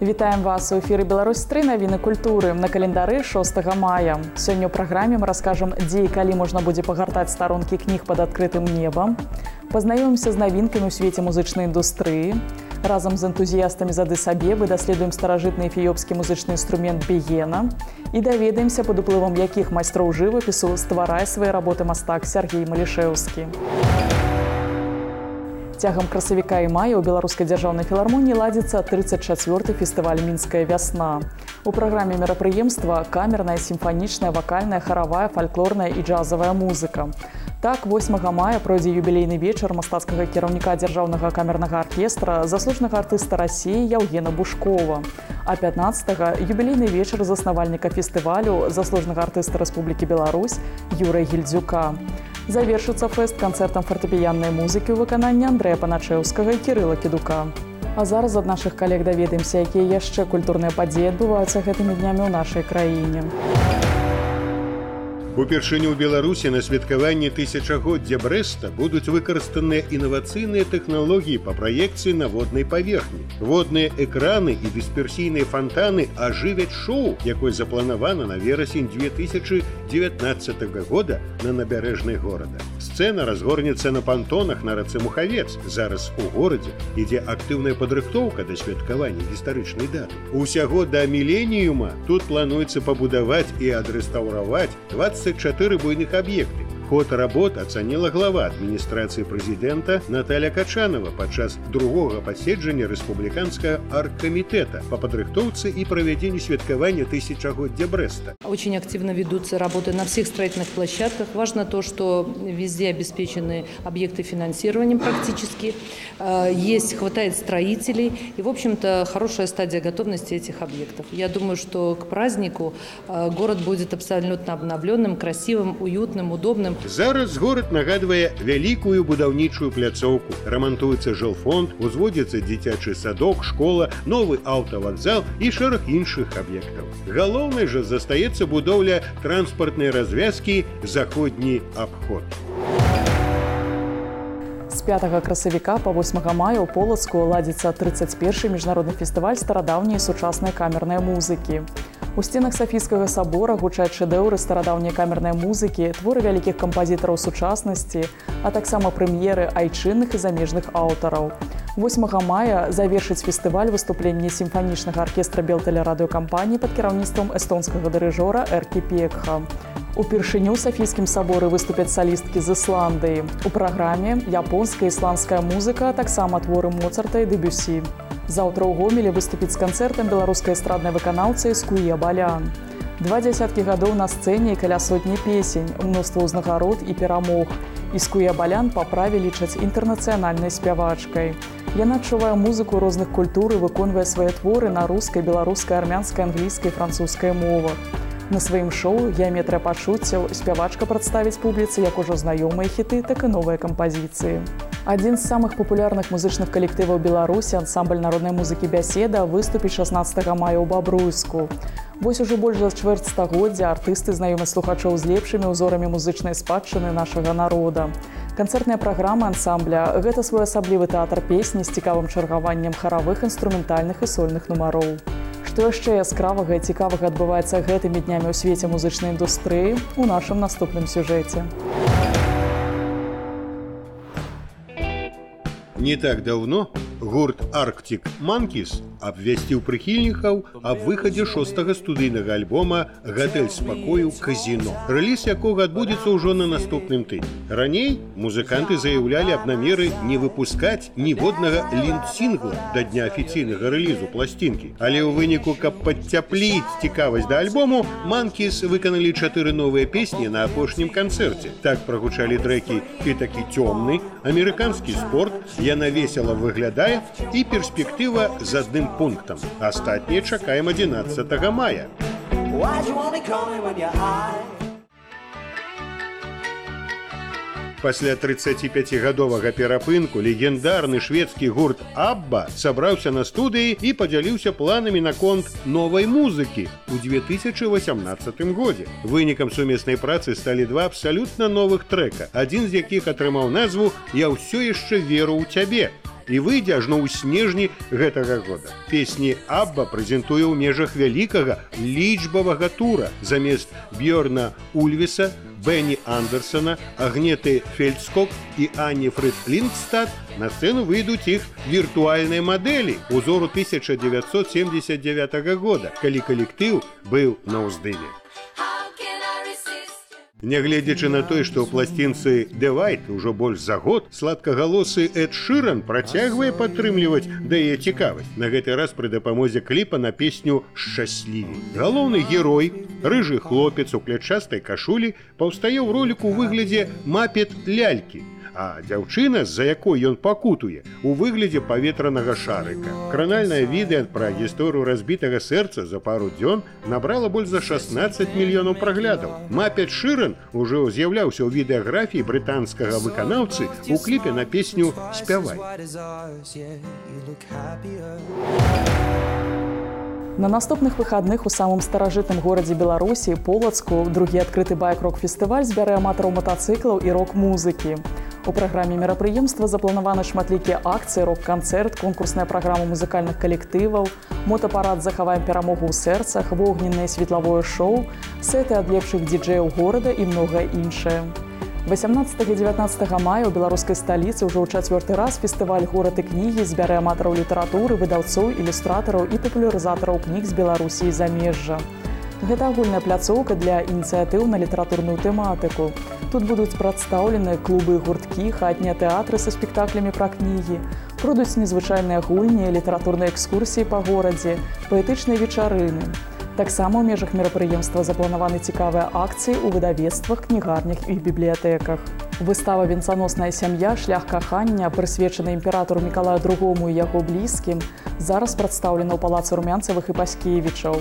Вітаем вас у эфіры Беларусь-3 навіны культуры на календары 6 мая. Сёння ў праграме мы раскажам, дзе і калі можна будзе пагартаць старонкі кніг пад адкрытым небам. Пазнаёмімся з навінкамі ў свеце музычнай індустрыі. Разам з энтузіястамі з Адыс-Абебы даследуем старажытны эфіёпскі музычны інструмент бегена і даведаемся, пад уплывам якіх майстроў жывапісу стварае свае работы мастак Сергей Малішэўскі. Цягам красавіка і мая ў Беларускай дзяржаўнай філармоніі ладзіцца 34-й фестываль «Мінская вясна». У праграме мерапрыемства камерная, сімфанічная, вакальная, харавая, фальклорная і джазавая музыка. Так, 8 мая пройдзе юбілейны вечар мастацкага кіраўніка дзяржаўнага камернага аркестра, заслужанага артыста Расіі Яўгена Бушкова. А 15-га юбілейны вечар заснавальніка фестывалю, заслужанага артыста Рэспублікі Беларусь Юрыя Гільдзюка. Завершыцца фэст канцэртам фартэпіяннай музыкі ў выкананні Андрэя Паначэўскага і Кірыла Кедука. А зараз ад нашых калег даведаемся, якія яшчэ культурныя падзеі адбываюцца гэтымі днямі ў нашай краіне. Упершыню ў Беларусі на святкаванні тысячагоддзя Брэста будуць выкарыстаныя інавацыйныя тэхналогіі па праекцыі на воднай паверхні. Водныя экраны і дысперсійныя фантаны ажывяць шоу, якое запланавана на верасень 2019 года на набярэжнай горада. Сцэна разгорнецца на пантонах на рацэ Мухавец. Зараз у горадзе ідзе актыўная падрыхтоўка да святкавання гістарычнай даты. Усяго да міленіюма тут плануецца пабудаваць і адрэстаўраваць 24 буйных аб'екты. Ход работ ацаніла глава адміністрацыі прэзідэнта Наталя Качанова падчас другога паседжання рэспубліканскага аргкамітэта па падрыхтоўцы і правядзенні святкавання тысячагоддзя Брэста. Очень активно ведутся работы на всех строительных площадках. Важно то, что везде обеспечены объекты финансированием практически. Хватает строителей. И, в общем-то, хорошая стадия готовности этих объектов. Я думаю, что к празднику город будет абсолютно обновленным, красивым, уютным, удобным. Зараз горад нагадвае вялікую будаўнічую пляцоўку. Рамантуецца жылфонд, узводзіцца дзіцячы садок, школа, новы аўтавакзал і шэраг іншых аб'ектаў. Галоўнай жа застаецца будоўля транспартнай развязкі «Заходні абход». З 5 красавіка па 8 мая ў Полацку ладзіцца 31-й міжнародны фестываль старадаўняй і сучаснай камернай музыкі. У сценах Сафійскага сабора гучаць шэдэўры старадаўняй камернай музыкі, творы вялікіх кампазітараў сучаснасці, а таксама прэм'еры айчынных і замежных аўтараў. 8 мая завершыць фестываль выступленне сімфанічнага аркестра Белтэлерадыёкампаніі пад кіраўніцтвам эстонскага дырыжора Эркі Пекха. Упершыню ў Сафійскім саборы выступяць салісткі з Ісландыі. У праграме японская і ісландская музыка, а таксама творы Моцарта і Дэбюсі. Заўтра ў Гомелі выступіць з канцэртам беларускай эстраднай выканаўцы Іскуе Балян. 20 гадоў на сцэне і каля сотні песень, мноства ўзнагарод і перамог. Іскуе Балян па праве лічаць інтэрнацыянальнай спявачкай. Яна адчувае музыку розных культур і выконвае свае творы на рускай, беларускай, армянскай, англійскай, французскай мовах. На сваім шоу «Геаметрыя пачуццяў» спявачка прадставіць публіцы як ужо знаёмыя хіты, так і новыя кампазіцыі. Адзін з самых папулярных музычных калектываў Беларусі, ансамбль народнай музыкі «Бяседа», выступіць 16 мая ў Бабруйску. Вось ужо больш за чвэрць стагоддзя артысты знаёмяць слухачоў з лепшымі ўзорамі музычнай спадчыны нашага народа. Канцэртная праграма ансамбля – гэта своеасаблівы тэатр песні з цікавым чаргаваннем харавых, інструментальных і сольных нумароў. Што яшчэ яскравага і цікавага адбываецца гэтымі днямі ў свеце музычнай індустрыі у нашым наступным сюжэце. Не так даўно гурт Arctic Monkeys абвясціў прыхільнікаў аб выхадзе 6-га студыйнага альбома «Гатэль спакою казіно», рэліз якога адбудзецца ўжо на наступным тыдні. Раней музыканты заяўлялі аб намеры не выпускаць ніводнага лінд-сінгла да дня афіцыйнага рэлізу пласцінкі. Але ў выніку, каб падцяпліць цікавасць да альбому, Monkeys выканалі 4 новыя песні на апошнім канцэрце. Так прагучалі трэкі «Ты такі цёмны», «Амерыканскі спорт», «Яна весела выглядае» і «Перспектыва з адным пунктам». Астатнія чакаем 11 мая. Пасля 35-гадовага перапынку легендарны шведскі гурт «Абба» сабраўся на студыі і падзяліўся планамі наконт новай музыкі ў 2018 годзе. Вынікам сумеснай працы сталі 2 абсалютна новых трэка, адзін з якіх атрымаў назву «Я ўсё яшчэ веру ў цябе». і выйдзе ажно ў снежні гэтага года. Песні Абба прэзентуе ў межах вялікага лічбавага тура. Замест Бьорна Ульвіса, Бенні Андерсона, Агнеты Фельдскок і Анні Фрид Линдстад на сцэну выйдуць іх віртуальныя мадэлі узору 1979 года, калі калектыў быў на ўздыме. Нягледзячы на тое, што ў пласцінцы «The White» ужо больш за год, сладкагалосы Эд Шыран працягвае падтрымліваць да яе цікавасць. На гэты раз пры дапамозе кліпа на песню «Шчаслівей». Галоўны герой, рыжы хлопец у клятчастай кашулі, паўстае ў роліку ў выглядзе мапет-лялькі, а дзяўчына, з-за якой ён пакутуе, у выглядзе паветранага шарыка. Кранальнае відэа пра гісторыю разбітага сэрца за пару дзён набрала больш за 16 мільёнаў праглядаў. Мапет Шыран ужо з'яўляўся ў відэаграфіі брытанскага выканаўцы у кліпе на песню «Спявай». На наступных выхадных у самым старажытным горадзе Беларусі, Полацку, другі адкрыты байк-рок-фестываль збярэ аматараў матацыклаў і рок-музыкі. У праграме мерапрыемства запланаваны шматлікія акцыі, рок-канцэрт, конкурсная праграма музыкальных калектываў, мотапарад «Захаваем перамогу ў сэрцах», вогненнае светлавое шоу, сэты ад лепшых діджэяў горада і многае іншае. 18 і 19 мая ў беларускай сталіцы ўжо ў чацвёрты раз фестываль «Горад і кнігі» збярэ аматараў літаратуры, выдаўцоў, ілюстратараў і папулярызатараў кніг з Беларусі і замежжа. Гэта агульная пляцоўка для ініцыятыў на літаратурную тэматыку. Тут будуць прадстаўлены клубы і гурткі, хатнія тэатры са спектаклямі пра кнігі, пройдуць незвычайныя гульні, літаратурныя экскурсіі па горадзе, паэтычныя вечарыны. Таксама ў межах мерапрыемства запланаваны цікавыя акцыі ў выдавецтвах, кнігарнях і бібліятэках. Выстава «Венцаносная сям'я. Шлях кахання», прысвечана імператару Мікалаю II і яго блізкім, зараз прадстаўлена ў палацы Румянцавых і Паскевічаў.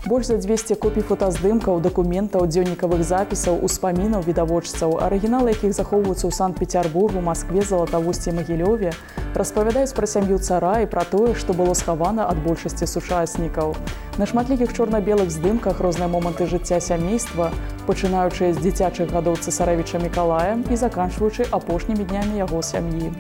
Больш за 200 копій фотаздымкаў, дакументаў, дзённікавых запісаў, успамінаў відавочцаў, арыгіналы якіх захоўваюцца ў Санкт-Петербургу, Маскве, Залатавусці і Магілёве, распавядаюць пра сям'ю цара і пра тое, што было схавана ад большасці сучаснікаў. На шматлікіх чорна-белых здымках розныя моманты жыцця сямейства, пачынаючы з дзіцячых гадоў цэсарэвіча Мікалая і заканчваючы апошнімі днямі яго сям'і.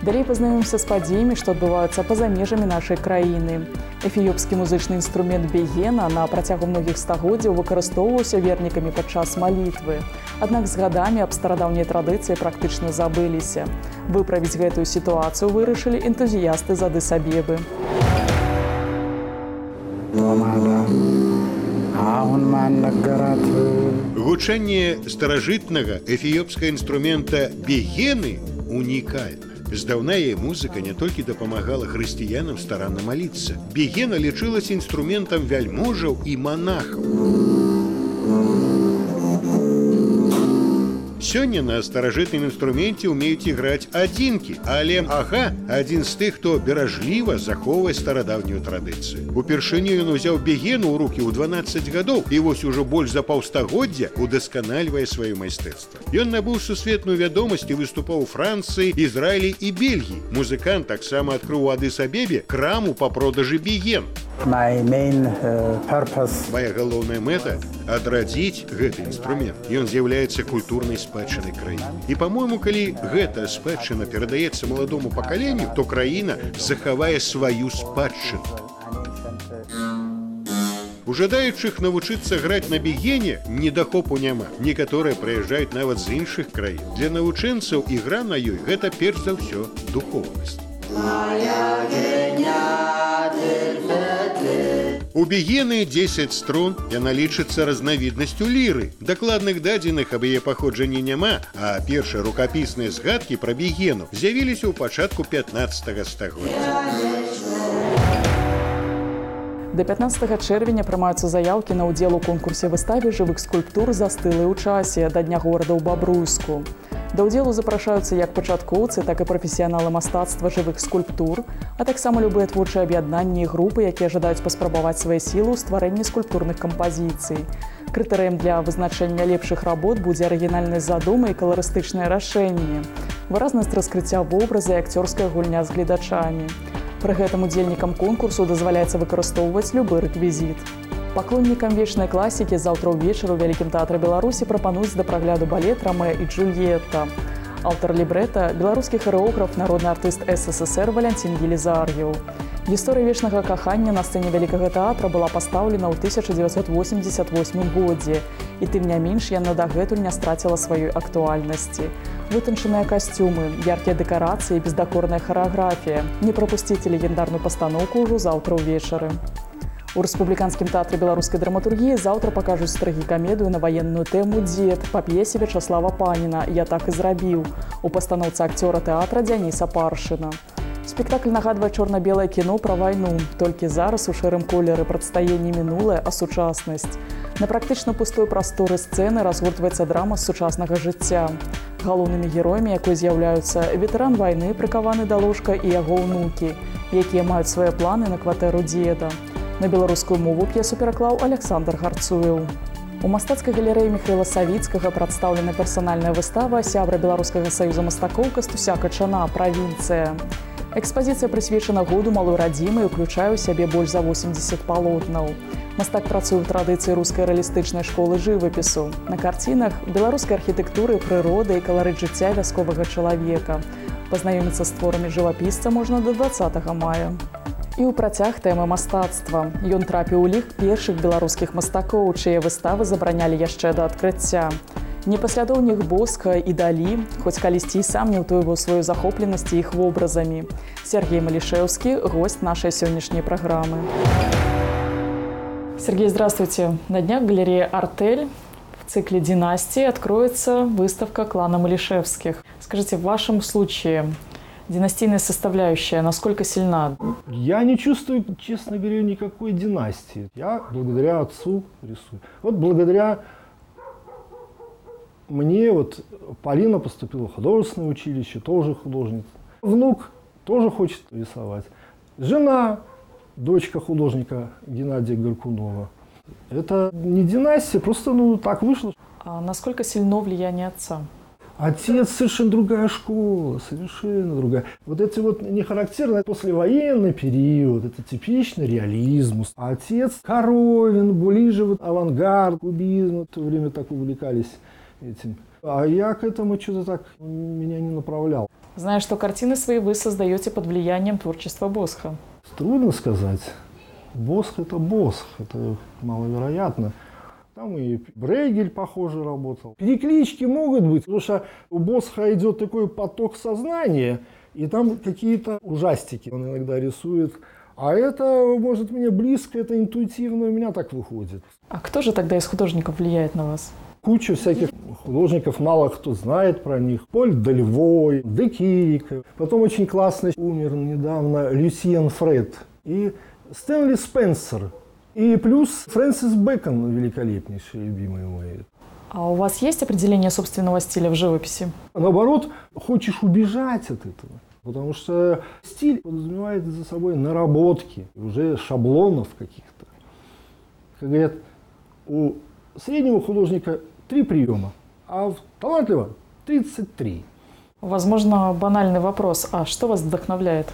Далей пазнаёмімся з падзеямі, што адбываюцца па-за межамі нашай краіны. Эфіёпскі музычны інструмент бегена на працягу многіх стагоддзяў выкарыстоўваўся вернікамі падчас малітвы. Аднак з гадамі аб старадаўняй традыцыі практычна забыліся. Выправіць гэтую сітуацыю вырашылі энтузіясты з Адыс-Абебы. Гучанне старажытнага эфіёпскага інструмента бегены унікальна. Здаўна яе музыка не толькі дапамагала хрысціянам старанна маліцца. Бегена лічылася інструментам вяльможаў і манахаў. Сёння на старажытным інструменце ўмеюць іграць адзінкі, але Ага адзін з тых, хто беражліва захоўвае старадаўнюю традыцыю. Упершыню ён узяў бегену ў рукі ў 12 гадоў і вось ужо больш за паўстагоддзя удасканальвае сваё майстэрства. Ён набыў сусветную вядомасць і выступаў у Францыі, Ізраілі і Бельгіі. Музыкант таксама адкрыў у Адыс-Абебе краму па продажы беген. Мая галоўная мэта – адрадзіць гэты інструмент. Ён з'яўляецца культурнай спадчынай краіны. І, па-мойму, калі гэта спадчына перадаецца маладому пакаленню, то краіна захавае сваю спадчыну. У жадаючых навучыцца граць на бегене недахопу няма. Некаторыя прыязджаюць нават з іншых краін. Для навучэнцаў ігра на ёй – гэта перш за ўсё духоўнасць. У бегены 10 струн, яна лічыцца разнавіднасцю ліры. Дакладных дадзеных аб яе паходжанні няма, а першыя рукапісныя згадкі пра бегену з'явіліся ў пачатку 15 стагоддзя. Да 15 чэрвеня прымаюцца заяўкі на ўдзел у конкурсе выставе жывых скульптур «Застылыя ў часе» да Дня горада ў Бабруйску. Да ўдзелу запрашаюцца як пачаткоўцы, так і прафесіяналы мастацтва жывых скульптур, а таксама любыя творчыя аб'яднанні і групы, якія жадаюць паспрабаваць свае сілы ў стварэнні скульптурных кампазіцый. Крытэрыем для вызначэння лепшых работ будзе арыгінальнасць задумы і каларыстычнае рашэнне, выразнасць раскрыцця вобраза і акцёрская гульня з гледачамі. Пры гэтым удзельнікам конкурсу дазваляецца выкарыстоўваць любы рэквізіт. Паклоннікам вечнай класікі заўтра ўвечары ў Вялікім тэатры Беларусі прапануюць да прагляду балет «Рамеа і Джульетта». Аўтар лібрэта – беларускі харэограф, народны артыст СССР Валянцін Елізар'еў. Гісторыя вечнага кахання на сцэне Вялікага тэатра была пастаўлена ў 1988 годзе, і тым не менш яна дагэтуль не страціла сваёй актуальнасці. Вытанчаныя касцюмы, яркія дэкарацыі, бездакорная харэаграфія. Не прапусціце легендарную пастаноўку ўжо заўтра ўвечары. У рэспубліканскім тэатры беларускай драматургіі заўтра пакажуць трагікамедыю на ваенную тэму «Дзед» па п'есе Вячаслава Паніна «Я так і зрабіў» у пастаноўцы акцёра тэатра Дзяніса Паршына. Спектакль нагадвае чорна-белае кіно пра вайну, толькі зараз у шэрым колеры прадстае не мінулае, а сучаснасць. На практычна пустой прасторы сцэны разгортваецца драма з сучаснага жыцця. Галоўнымі героямі якой з'яўляюцца ветэран вайны, прыкаваны да ложка, і яго ўнукі, якія маюць свае планы на кватэру дзеда. На беларускую мову п'есу пераклаў Александр Гарцуеў. У мастацкай галерэі Міхаіла Савіцкага прадстаўлена персанальная выстава сябра Беларускага саюза мастакоў Кастуся Качана «Правінцыя». Экспазіцыя прысвечана году малой радзімы і ўключае ў сябе больш за 80 палотнаў. Мастак працуе ў традыцыі рускай рэалістычнай школы жывапісу. На карцінах беларускай архітэктуры, прыроды і каларыт жыцця вясковага чалавека. Пазнаёміцца з творамі жывапісца можна до 20 мая. І ў працяг тэмы мастацтва. Ён трапіў у лік першых беларускіх мастакоў, чые выставы забаранялі яшчэ да адкрыцця. Непаслядоўнік Босха і Далі, хоць калісьці і сам не ўтойваў сваю захопленасць іх вобразамі. Сергей Малішэўскі – гость нашай сённяшняй праграмы. Сергей, здравствуйте. На днях в галерее «Артель» в цикле «Династии» откроется выставка клана Малишевских. Скажите, в вашем случае династийная составляющая насколько сильна? Я не чувствую, честно говоря, никакой династии. Я благодаря отцу рисую. Вот благодаря мне вот Полина поступила в художественное училище, тоже художница. Внук тоже хочет рисовать. Жена, дочка художника Геннадия Горкунова. Это не династия, просто так вышло. А насколько сильно влияние отца? Отец совершенно другая школа, совершенно другая. Вот эти вот не характерный послевоенный период, это типичный реализм. А отец Коровин, ближе вот авангард, кубизм, в то время так увлекались этим. А я к этому что-то так меня не направлял. Знаю, что картины свои вы создаете под влиянием творчества Босха. Трудно сказать. Босх – это Босх, это маловероятно. Там и Брейгель, похоже, работал. Переклички могут быть, потому что у Босха идет такой поток сознания, и там какие-то ужастики он иногда рисует. А это, может, мне близко, это интуитивно, у меня так выходит. А кто же тогда из художников влияет на вас? Куча всяких художников, мало кто знает про них. Поль Дельвой, Де Кирика. Потом очень классно умер недавно Люсьен Фред. И Стэнли Спенсер. И плюс Фрэнсис Бэкон, великолепнейший, любимый мой. А у вас есть определение собственного стиля в живописи? Наоборот, хочешь убежать от этого. Потому что стиль подразумевает за собой наработки, уже шаблонов каких-то. Как говорят, у среднего художника 3 приема, а у талантливого 33. Возможно, банальный вопрос. А что вас вдохновляет?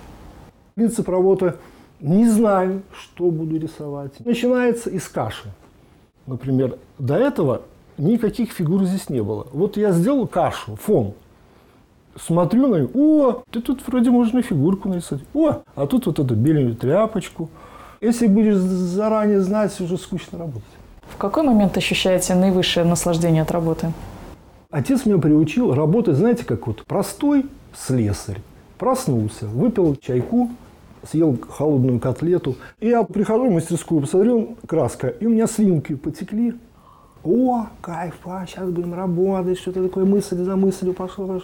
Принцип работы – не знаю, что буду рисовать. Начинается из каши. Например, до этого никаких фигур здесь не было. Вот я сделал кашу, фон. Смотрю на нее, о, ты тут вроде можно фигурку нарисовать. О, а тут вот эту белую тряпочку. Если будешь заранее знать, уже скучно работать. В какой момент ощущаете наивысшее наслаждение от работы? Отец меня приучил работать, знаете, как вот простой слесарь. Проснулся, выпил чайку, съел холодную котлету. И я прихожу в мастерскую, посмотрел, краска, и у меня слинки потекли. О, кайф, сейчас будем работать, что-то такое, мысль за мыслью пошло.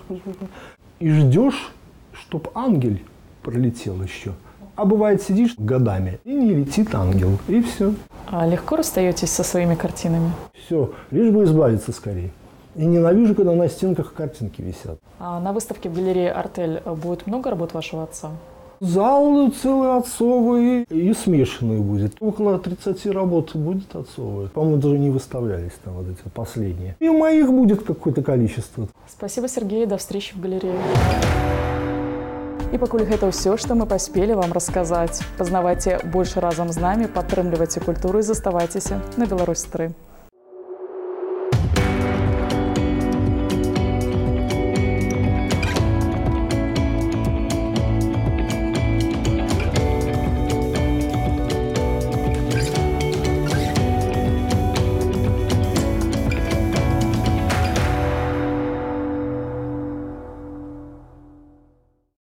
И ждешь, чтоб ангел пролетел еще. А бывает, сидишь годами, и не летит ангел, и все. А легко расстаетесь со своими картинами? Все, лишь бы избавиться скорее. И ненавижу, когда на стенках картинки висят. А на выставке в галерее «Артель» будет много работ вашего отца? Зал целый отцовый и смешанный будет. Около 30 работ будет отцовые. По-моему, даже не выставлялись там вот эти последние. И моих будет какое-то количество. Спасибо, Сергей. До встречи в галерее. І пакуль гэта ўсё, што мы паспелі вам расказаць. Пазнавайце больш разам з намі, падтрымлівайце культуру і заставайцеся на Беларусь 3.